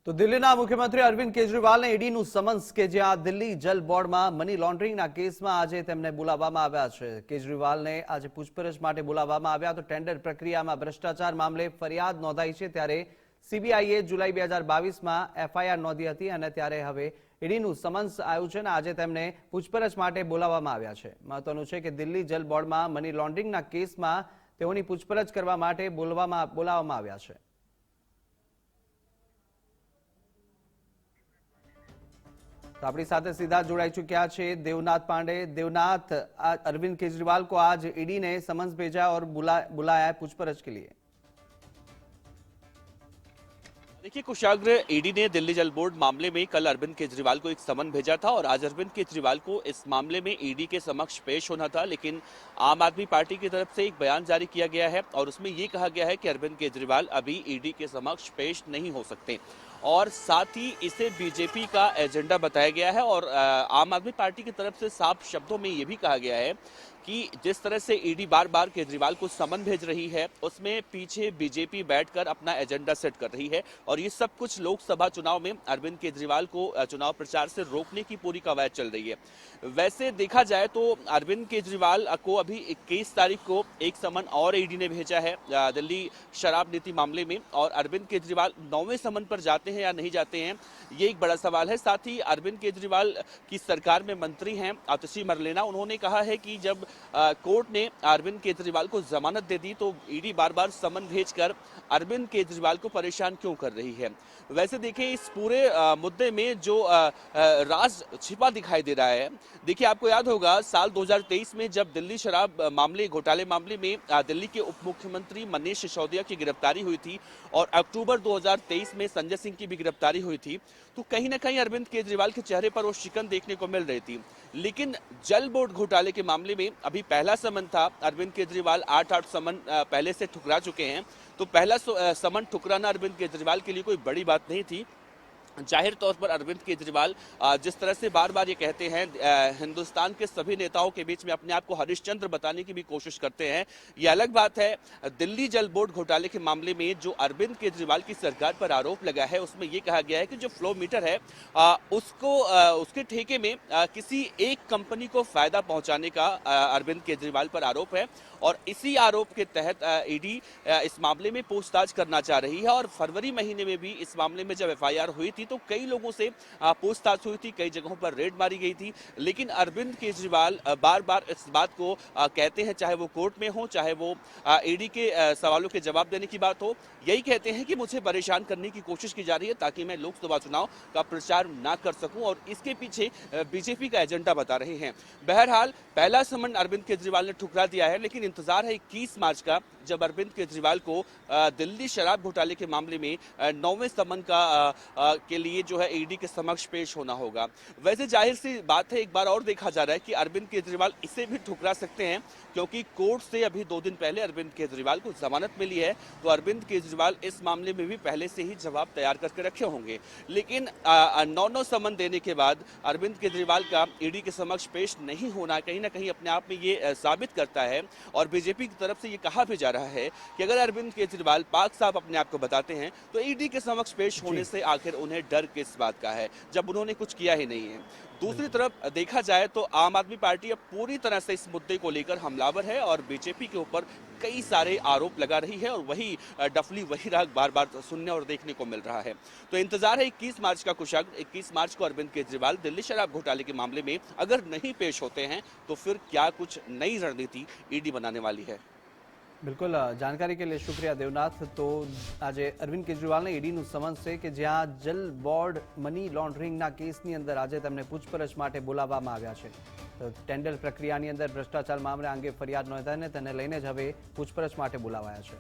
તો દિલ્હીના મુખ્યમંત્રી અરવિંદ કેજરીવાલને ઈડીનું સમન્સ કે જ્યાં દિલ્હી જલ બોર્ડમાં મની લોન્ડરિંગના કેસમાં આજે તેમને બોલાવવામાં આવ્યા છે। કેજરીવાલને આજે પૂછપરછ માટે બોલાવવામાં આવ્યા તો ટેન્ડર પ્રક્રિયામાં ભ્રષ્ટાચાર મામલે ફરિયાદ નોંધાઈ છે ત્યારે સીબીઆઈએ જુલાઈ 2022માં એફઆઈઆર નોંધી હતી અને ત્યારે હવે ઈડીનું સમન્સ આવ્યું છે અને આજે તેમને પૂછપરછ માટે બોલાવવામાં આવ્યા છે। મહત્વનું છે કે દિલ્હી જલ બોર્ડમાં મની લોન્ડરિંગના કેસમાં તેઓની પૂછપરછ કરવા માટે બોલાવવામાં આવ્યા છે। तो अपनी साथ सीधा जुड़ाई चुक्या है देवनाथ पांडे। देवनाथ, अरविंद केजरीवाल को आज ईडी ने समन्स भेजा और बुलाया है पूछपरछ के लिए। देखिए कुशाग्र, ईडी ने दिल्ली जल बोर्ड मामले में कल अरविंद केजरीवाल को एक समन भेजा था और आज अरविंद केजरीवाल को इस मामले में ईडी के समक्ष पेश होना था, लेकिन आम आदमी पार्टी की तरफ से एक बयान जारी किया गया है और उसमें ये कहा गया है कि अरविंद केजरीवाल अभी ईडी के समक्ष पेश नहीं हो सकते और साथ ही इसे बीजेपी का एजेंडा बताया गया है। और आम आदमी पार्टी की तरफ से साफ शब्दों में ये भी कहा गया है कि जिस तरह से ईडी बार बार केजरीवाल को समन भेज रही है उसमें पीछे बीजेपी बैठकर अपना एजेंडा सेट कर रही है और ये सब कुछ लोकसभा चुनाव में अरविंद केजरीवाल को चुनाव प्रचार से रोकने की पूरी कवायद चल रही है। वैसे देखा जाए तो अरविंद केजरीवाल को अभी 21 तारीख को एक समन और ईडी ने भेजा है दिल्ली शराब नीति मामले में, और अरविंद केजरीवाल 9वें समन पर जाते हैं या नहीं जाते हैं ये एक बड़ा सवाल है। साथ ही अरविंद केजरीवाल की सरकार में मंत्री हैं आतिशी मरलेना, उन्होंने कहा है कि जब कोर्ट ने अरविंद केजरीवाल को जमानत दे दी तो ईडी बार बार समन भेजकर अरविंद केजरीवाल को परेशान क्यों कर रही है। वैसे देखिए इस पूरे मुद्दे में जो राज छिपा दिखाई दे रहा है। देखिए आपको याद होगा साल 2023 में जब दिल्ली शराब मामले घोटाले मामले में दिल्ली के उप मुख्यमंत्री मनीष सिसोदिया की गिरफ्तारी हुई थी और अक्टूबर 2023 में संजय सिंह की भी गिरफ्तारी हुई थी, तो कहीं ना कहीं अरविंद केजरीवाल के चेहरे पर वो शिकन देखने को मिल रही थी। लेकिन जल बोर्ड घोटाले के मामले में अभी पहला समन था, अरविंद केजरीवाल 8 समन पहले से ठुकरा चुके हैं, तो पहला समन ठुकराना अरविंद केजरीवाल के लिए कोई बड़ी बात नहीं थी। जाहिर तौर पर अरविंद केजरीवाल जिस तरह से बार बार ये कहते हैं हिंदुस्तान के सभी नेताओं के बीच में अपने आप को हरिश्चंद्र बताने की भी कोशिश करते हैं, ये अलग बात है। दिल्ली जल बोर्ड घोटाले के मामले में जो अरविंद केजरीवाल की सरकार पर आरोप लगा है उसमें ये कहा गया है कि जो फ्लो मीटर है उसके ठेके में किसी एक कंपनी को फायदा पहुंचाने का अरविंद केजरीवाल पर आरोप है और इसी आरोप के तहत ईडी इस मामले में पूछताछ करना चाह रही है। और फरवरी महीने में भी इस मामले में जब एफआईआर हुई थी तो कई लोगों से पूछताछ हुई थी, कई जगहों पर रेड मारी गई थी, लेकिन अरविंद केजरीवाल बार बार इस बात को कहते हैं, चाहे वो कोर्ट में हो चाहे वो ईडी के सवालों के जवाब देने की बात हो, यही कहते हैं कि मुझे परेशान करने की कोशिश की जा रही है ताकि मैं लोकसभा चुनाव का प्रचार ना कर सकूं और इसके पीछे बीजेपी का एजेंडा बता रहे हैं। बहरहाल पहला समन अरविंद केजरीवाल ने ठुकरा दिया है, लेकिन इंतजार है 21 मार्च का जब अरविंद केजरीवाल को दिल्ली शराब घोटाले के मामले में 9वें समन के लिए जो है ईडी के समक्ष पेश होना होगा। वैसे जाहिर सी बात है, एक बार और देखा जा रहा है कि अरविंद केजरीवाल इसे भी ठुकरा सकते हैं क्योंकि कोर्ट से अभी 2 दिन पहले अरविंद केजरीवाल को जमानत मिली है, तो अरविंद केजरीवाल इस मामले में भी पहले से ही जवाब तैयार करके रखे होंगे। लेकिन 9 समन देने के बाद अरविंद केजरीवाल का ईडी के समक्ष पेश नहीं होना कहीं ना कहीं अपने आप में ये साबित करता है और बीजेपी की तरफ से ये कहा भी जा रहा है कि अगर अरविंद केजरीवाल पाक साहब अपने आप को बताते हैं तो ईडी के समक्ष पेश होने से आखिर उन्हें डर किस बात का है जब उन्होंने कुछ किया ही नहीं है। दूसरी तरफ देखा जाए तो आम आदमी पार्टी अब पूरी तरह से इस मुद्दे को लेकर हमलावर है और बीजेपी के ऊपर कई सारे आरोप लगा रही है और वही डफली वही राग बार बार सुनने और देखने को मिल रहा है। तो इंतजार है 21 मार्च का। कुशाग्र 21 मार्च को अरविंद केजरीवाल दिल्ली शराब घोटाले के मामले में अगर नहीं पेश होते हैं तो फिर क्या कुछ नई रणनीति ईडी बनाने वाली है। बिल्कुल, जानकारी के लिए शुक्रिया देवनाथ। तो आज अरविंद केजरीवाल ने ईडीનું સમન્સ છે કે જ્યાં જલ બોર્ડ મની લોન્ડરિંગના કેસની અંદર આજે તેમને પૂછપરછ માટે બોલાવવામાં આવ્યા છે। તો ટેન્ડર પ્રક્રિયાની અંદર ભ્રષ્ટાચાર મામલે અંગે ફરિયાદ નોંધાઈને તેને લઈને જ હવે પૂછપરછ માટે બોલાવાયા છે।